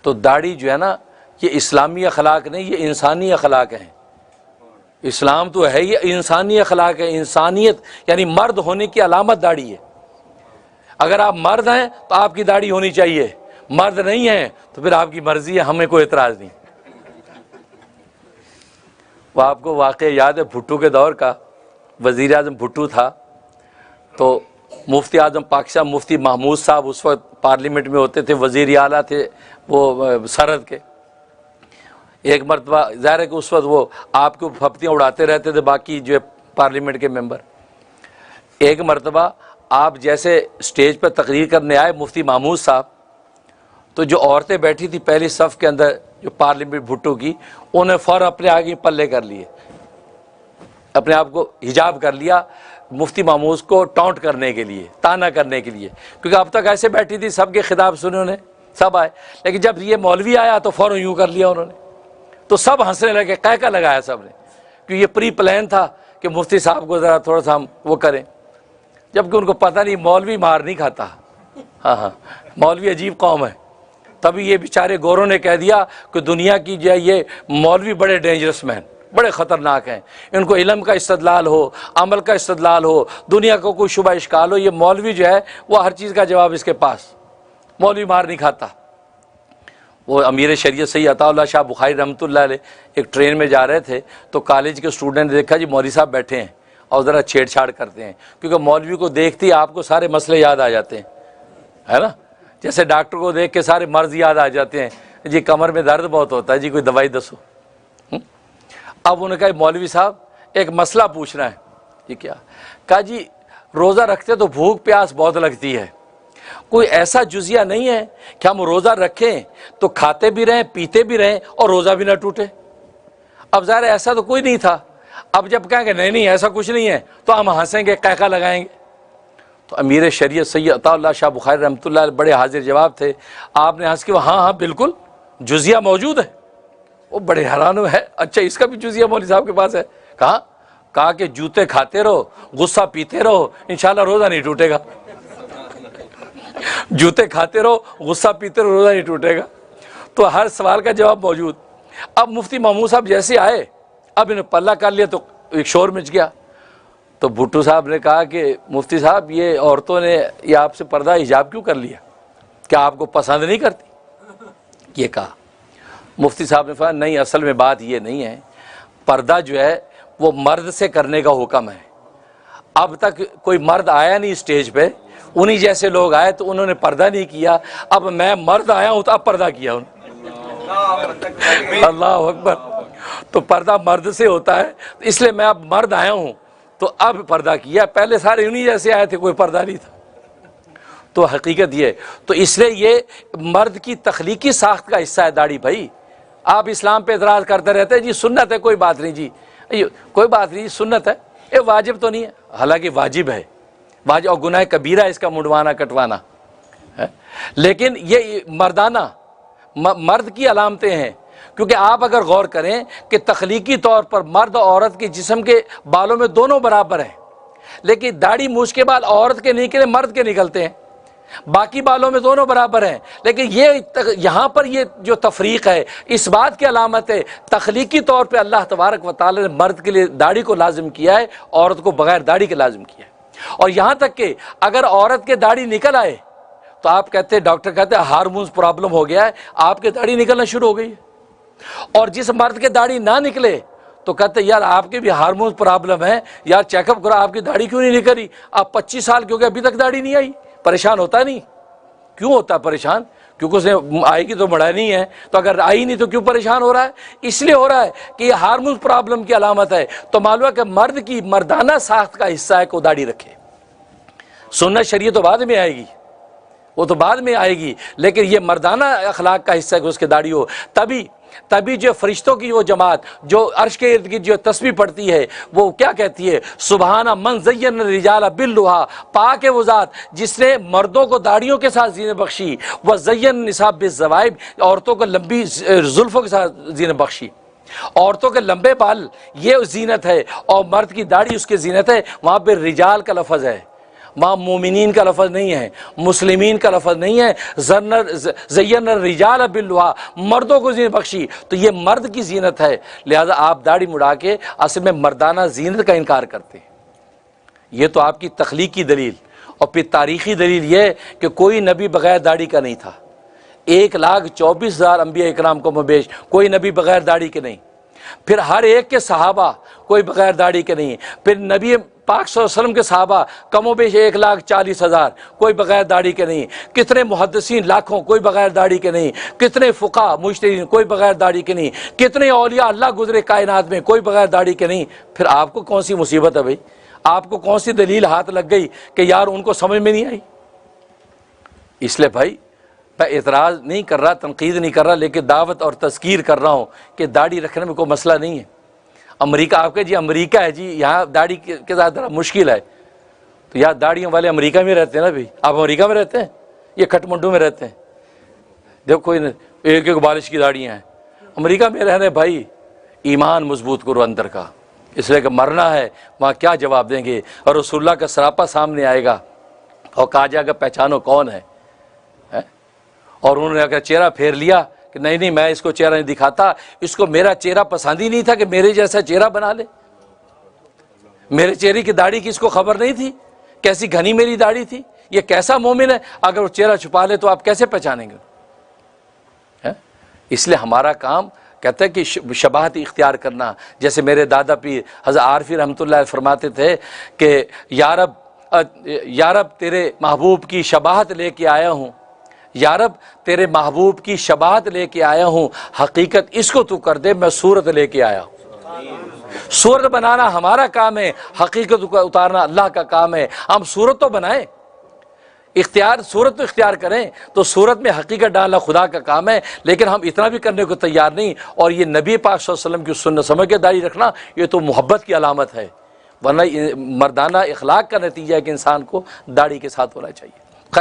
تو داڑھی جو ہے نا یہ اسلامی اخلاق نہیں، یہ انسانی اخلاق ہیں۔ اسلام تو ہے یہ انسانی اخلاق ہے، انسانیت یعنی مرد ہونے کی علامت داڑھی ہے۔ اگر آپ مرد ہیں تو آپ کی داڑھی ہونی چاہیے، مرد نہیں ہیں تو پھر آپ کی مرضی ہے، ہمیں کوئی اعتراض نہیں۔ وہ آپ کو واقعہ یاد ہے بھٹو کے دور کا، وزیر اعظم بھٹو تھا تو مفتی اعظم پاکستان مفتی محمود صاحب اس وقت پارلیمنٹ میں ہوتے تھے، وزیر اعلیٰ تھے وہ سرحد کے۔ ایک مرتبہ ظاہر ہے کہ اس وقت وہ آپ کو پھپتیاں اڑاتے رہتے تھے باقی جو ہے پارلیمنٹ کے ممبر۔ ایک مرتبہ آپ جیسے اسٹیج پر تقریر کرنے آئے مفتی محمود صاحب، تو جو عورتیں بیٹھی تھی پہلی صف کے اندر جو پارلیمنٹ بھٹو کی، انہوں نے فوراً اپنے آگے پلے کر لیے، اپنے آپ کو حجاب کر لیا مفتی محمود کو ٹاؤنٹ کرنے کے لیے، تانا کرنے کے لیے، کیونکہ اب تک ایسے بیٹھی تھی، سب کے خطاب سنے انہوں نے، سب آئے، لیکن جب یہ مولوی آیا تو فوراً یوں کر لیا انہوں نے، تو سب ہنسنے لگے، قہقہ لگایا سب نے، کیونکہ یہ پری پلان تھا کہ مفتی صاحب کو ذرا تھوڑا سا ہم وہ کریں، جبکہ ان کو پتہ نہیں مولوی مار نہیں کھاتا۔ ہاں مولوی عجیب قوم ہے۔ تبھی یہ بیچارے گوروں نے کہہ دیا کہ دنیا کی جو ہے یہ مولوی بڑے ڈینجرس مین، بڑے خطرناک ہیں، ان کو علم کا استدلال ہو، عمل کا استدلال ہو، دنیا کو کوئی شبہ اشکال ہو، یہ مولوی جو ہے وہ ہر چیز کا جواب اس کے پاس، مولوی مار نہیں کھاتا۔ وہ امیر شریعت سید عطا اللہ شاہ بخاری رحمۃ اللہ علیہ ایک ٹرین میں جا رہے تھے تو کالج کے اسٹوڈنٹ نے دیکھا جی مولوی صاحب بیٹھے ہیں اور ذرا چھیڑ چھاڑ کرتے ہیں، کیونکہ مولوی کو دیکھتے ہی آپ کو سارے مسئلے یاد آ جاتے ہیں، ہے نا، جیسے ڈاکٹر کو دیکھ کے سارے مرض یاد آ جاتے ہیں، جی کمر میں درد بہت ہوتا ہے، جی کوئی دوائی دسو۔ اب انہوں نے کہا مولوی صاحب ایک مسئلہ پوچھنا ہے۔ جی کیا؟ کہا جی روزہ رکھتے تو بھوک پیاس بہت لگتی ہے، کوئی ایسا جزیہ نہیں ہے کہ ہم روزہ رکھیں تو کھاتے بھی رہیں پیتے بھی رہیں اور روزہ بھی نہ ٹوٹے؟ اب ظاہر ایسا تو کوئی نہیں تھا، اب جب کہیں کہ نہیں ایسا کچھ نہیں ہے تو ہم ہنسیں گے، قہقہ لگائیں گے۔ تو امیر شریعت سید عطا اللہ شاہ بخاری رحمۃ اللہ علیہ بڑے حاضر جواب تھے، آپ نے ہنس کے ہاں بالکل جزیہ موجود ہے۔ وہ بڑے حیران ہوئے، ہے اچھا اس کا بھی جزیہ مولوی صاحب کے پاس ہے؟ کہا کہ جوتے کھاتے رہو غصہ پیتے رہو انشاءاللہ روزہ نہیں ٹوٹے گا۔ جوتے کھاتے رہو غصہ پیتے رہو روزہ نہیں ٹوٹے گا۔ تو ہر سوال کا جواب موجود۔ اب مفتی محمود صاحب جیسے آئے، اب انہیں پلہ کر لیا تو ایک شور مچ گیا۔ تو بھٹو صاحب نے کہا کہ مفتی صاحب یہ عورتوں نے یہ آپ سے پردہ حجاب کیوں کر لیا؟ کیا آپ کو پسند نہیں کرتی؟ یہ کہا۔ مفتی صاحب نے فرمایا نہیں، اصل میں بات یہ نہیں ہے، پردہ جو ہے وہ مرد سے کرنے کا حکم ہے۔ اب تک کوئی مرد آیا نہیں اسٹیج پہ، انہی جیسے لوگ آئے تو انہوں نے پردہ نہیں کیا، اب میں مرد آیا ہوں تو اب پردہ کیا ہوں۔ اللہ اکبر۔ تو پردہ مرد سے ہوتا ہے، اس لیے میں اب مرد آیا ہوں تو اب پردہ کیا، پہلے سارے انہی جیسے آئے تھے، کوئی پردہ نہیں تھا۔ تو حقیقت یہ، تو اس لیے یہ مرد کی تخلیقی ساخت کا حصہ ہے داڑھی بھائی۔ آپ اسلام پہ اعتراض کرتے رہتے ہیں جی سنت ہے، کوئی بات نہیں جی، کوئی بات نہیں، سنت ہے، یہ واجب تو نہیں ہے، حالانکہ واجب ہے، واجب اور گناہ کبیرہ ہے اس کا منڈوانا کٹوانا ہے، لیکن یہ مردانہ مرد کی علامتیں ہیں، کیونکہ آپ اگر غور کریں کہ تخلیقی طور پر مرد اور عورت کے جسم کے بالوں میں دونوں برابر ہیں، لیکن داڑھی مونچھ کے بال عورت کے نکلے مرد کے نکلتے ہیں، باقی بالوں میں دونوں برابر ہیں، لیکن یہاں پر یہ جو تفریق ہے اس بات کی علامت ہے تخلیقی طور پہ اللہ تبارک و تعالی نے مرد کے لیے داڑھی کو لازم کیا ہے، عورت کو بغیر داڑھی کے لازم کیا ہے۔ اور یہاں تک کہ اگر عورت کے داڑھی نکل آئے تو آپ کہتے ہیں، ڈاکٹر کہتے ہیں ہارمونز پرابلم ہو گیا ہے، آپ کے داڑھی نکلنا شروع ہو گئی ہے، اور جس مرد کے داڑھی نہ نکلے تو کہتے ہیں یار آپ کے بھی ہارمونز پرابلم ہے، یار چیک اپ کرو آپ کی داڑھی کیوں نہیں نکلی، آپ 25 سال کیوں کہ ابھی تک داڑھی نہیں آئی، پریشان ہوتا نہیں؟ کیوں ہوتا پریشان؟ کیونکہ اسے آئے گی تو بڑھا نہیں ہے، تو اگر آئی نہیں تو کیوں پریشان ہو رہا ہے؟ اس لیے ہو رہا ہے کہ یہ ہارمونز پرابلم کی علامت ہے۔ تو معلوم ہے کہ مرد کی مردانہ ساخت کا حصہ ہے کہ وہ داڑھی رکھے۔ سنت شریعت تو بعد میں آئے گی، وہ تو بعد میں آئے گی، لیکن یہ مردانہ اخلاق کا حصہ ہے کہ اس کے داڑھی ہو۔ تبھی جو فرشتوں کی وہ جماعت جو عرش کے ارد گرد جو تسبیح پڑھتی ہے وہ کیا کہتی ہے؟ سبحان من زین الرجال باللھا، پاک ہے وہ ذات جس نے مردوں کو داڑھیوں کے ساتھ زینت بخشی، وہ زین النساء بالزوائب، عورتوں کو لمبی زلفوں کے ساتھ زینت بخشی۔ عورتوں کے لمبے بال یہ زینت ہے اور مرد کی داڑھی اس کی زینت ہے، وہاں پہ رجال کا لفظ ہے، وہاں مومنین کا لفظ نہیں ہے، مسلمین کا لفظ نہیں ہے، زین الرجال باللوا، مردوں کو زینت بخشی، تو یہ مرد کی زینت ہے، لہذا آپ داڑھی مڑا کے اصل میں مردانہ زینت کا انکار کرتے ہیں۔ یہ تو آپ کی تخلیقی دلیل، اور پھر تاریخی دلیل یہ کہ کوئی نبی بغیر داڑھی کا نہیں تھا، 1,24,000 انبیاء اکرام کو مبیش، کوئی نبی بغیر داڑھی کے نہیں، پھر ہر ایک کے صحابہ کوئی بغیر داڑھی کے نہیں، پھر نبی پاک صلی اللہ علیہ وسلم کے صحابہ کم و بیش 1,40,000 کوئی بغیر داڑھی کے نہیں، کتنے محدثین لاکھوں کوئی بغیر داڑھی کے نہیں، کتنے فقہ مجتہدین کوئی بغیر داڑھی کے نہیں، کتنے اولیاء اللہ گزرے کائنات میں کوئی بغیر داڑھی کے نہیں، پھر آپ کو کون سی مصیبت ہے بھائی؟ آپ کو کون سی دلیل ہاتھ لگ گئی کہ یار ان کو سمجھ میں نہیں آئی؟ اس لیے بھائی میں اعتراض نہیں کر رہا، تنقید نہیں کر رہا، لیکن دعوت اور تذکیر کر رہا ہوں کہ داڑھی رکھنے میں کوئی مسئلہ نہیں ہے۔ امریکہ آپ کے جی امریکہ ہے جی، یہاں داڑھی کے ساتھ ذرا مشکل ہے، تو یار داڑھیوں والے امریکہ میں رہتے ہیں نا بھائی، آپ امریکہ میں رہتے ہیں، یہ کھٹ منڈو میں رہتے ہیں، دیکھو کوئی ایک ایک بالش کی داڑیاں ہیں، امریکہ میں رہنے بھائی ایمان مضبوط کرو اندر کا، اس لیے کہ مرنا ہے وہاں کیا جواب دیں گے، اور رسول اللہ کا سراپا سامنے آئے گا اور کہا جائے گا پہچانو کون ہے، اور انہوں نے اگر چہرہ پھیر لیا کہ نہیں میں اس کو چہرہ نہیں دکھاتا، اس کو میرا چہرہ پسند ہی نہیں تھا کہ میرے جیسا چہرہ بنا لے، میرے چہرے کی داڑھی کی اس کو خبر نہیں تھی، کیسی گھنی میری داڑھی تھی، یہ کیسا مومن ہے، اگر وہ چہرہ چھپا لے تو آپ کیسے پہچانیں گے؟ اس لیے ہمارا کام کہتا ہے کہ شباہت اختیار کرنا، جیسے میرے دادا پیر حضرت عارفی رحمۃ اللہ علیہ فرماتے تھے کہ یا رب تیرے محبوب کی شباہت لے کے آیا ہوں، یا رب تیرے محبوب کی شباہت لے کے آیا ہوں، حقیقت اس کو تو کر دے، میں صورت لے کے آیا ہوں۔ صورت بنانا ہمارا کام ہے، حقیقت کو اتارنا اللہ کا کام ہے، ہم صورت تو بنائیں، صورت تو اختیار کریں، تو صورت میں حقیقت ڈالنا خدا کا کام ہے، لیکن ہم اتنا بھی کرنے کو تیار نہیں، اور یہ نبی پاک صلی اللہ علیہ وسلم کی سنت سمجھ کے داڑھی رکھنا یہ تو محبت کی علامت ہے، ورنہ مردانہ اخلاق کا نتیجہ ہے کہ انسان کو داڑھی کے ساتھ ہونا چاہیے۔